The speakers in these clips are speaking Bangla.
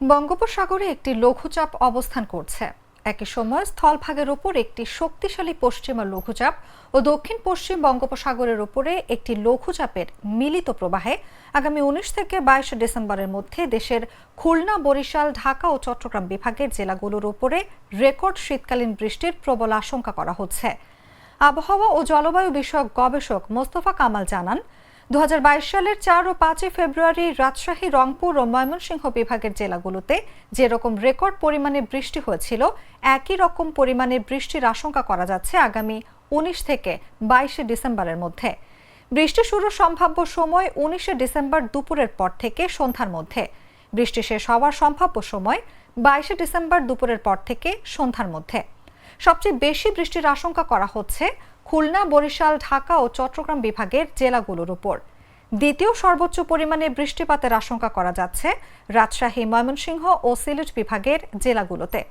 বঙ্গোপসাগরে একটি লঘুচাপ অবস্থান করছে। একই সময় স্থলভাগের উপর একটি শক্তিশালী পশ্চিমা লঘুচাপ ও দক্ষিণ পশ্চিম বঙ্গোপসাগরের উপরে একটি লঘুচাপের মিলিত প্রবাহে আগামী 19 থেকে 22 ডিসেম্বরের মধ্যে দেশের খুলনা, বরিশাল, ঢাকা ও চট্টগ্রাম বিভাগের জেলাগুলোর উপরে রেকর্ড শীতকালীন বৃষ্টির প্রবল আশঙ্কা করা হচ্ছে। আবহাওয়া ও জলবায়ু বিষয়ক গবেষক মোস্তফা কামাল জানান, 2022 সালের 4 ও 5 ফেব্রুয়ারি রাজশাহী, রংপুর ও ময়মনসিংহ বিভাগের জেলাগুলোতে যেরকম রেকর্ড পরিমাণে বৃষ্টি হয়েছিল, একই রকম পরিমাণে বৃষ্টির আশঙ্কা করা যাচ্ছে আগামী 19 থেকে 22 ডিসেম্বরের মধ্যে। বৃষ্টি শুরুর সম্ভাব্য সময় 19 ডিসেম্বর দুপুরের পর থেকে সন্ধ্যার মধ্যে। বৃষ্টি শেষ হওয়ার সম্ভাব্য সময় 22 ডিসেম্বর দুপুরের পর থেকে সন্ধ্যার মধ্যে। সবচেয়ে বেশি বৃষ্টির আশঙ্কা করা হচ্ছে খুলনা, বরিশাল, ঢাকা ও চট্টগ্রাম বিভাগের জেলাগুলোর উপর। দ্বিতীয় সর্বোচ্চ পরিমাণে বৃষ্টিপাতের আশঙ্কা করা যাচ্ছে রাজশাহী, ময়মনসিংহ ও সিলেট বিভাগের জেলাগুলোতে।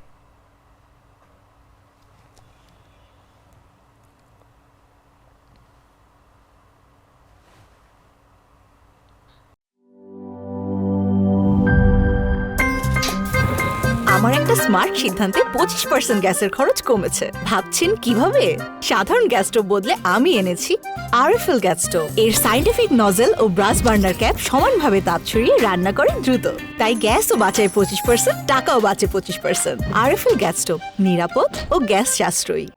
আমার একটা স্মার্ট সিদ্ধান্তে 25% গ্যাসের খরচ কমেছে। ভাবছেন কিভাবে? সাধারণ গ্যাস স্টোভ বদলে আমি এনেছি আরএফএল গ্যাস স্টোভ। এর সাইন্টিফিক নজল ও ব্রাস বার্নার ক্যাপ সমানভাবে তাপ ছড়িয়ে রান্না করে দ্রুত। তাই গ্যাসও বাঁচায় 25%, টাকাও বাঁচে 25%। আরএফএল গ্যাস স্টোভ নিরাপদ ও গ্যাস সাশ্রয়ী।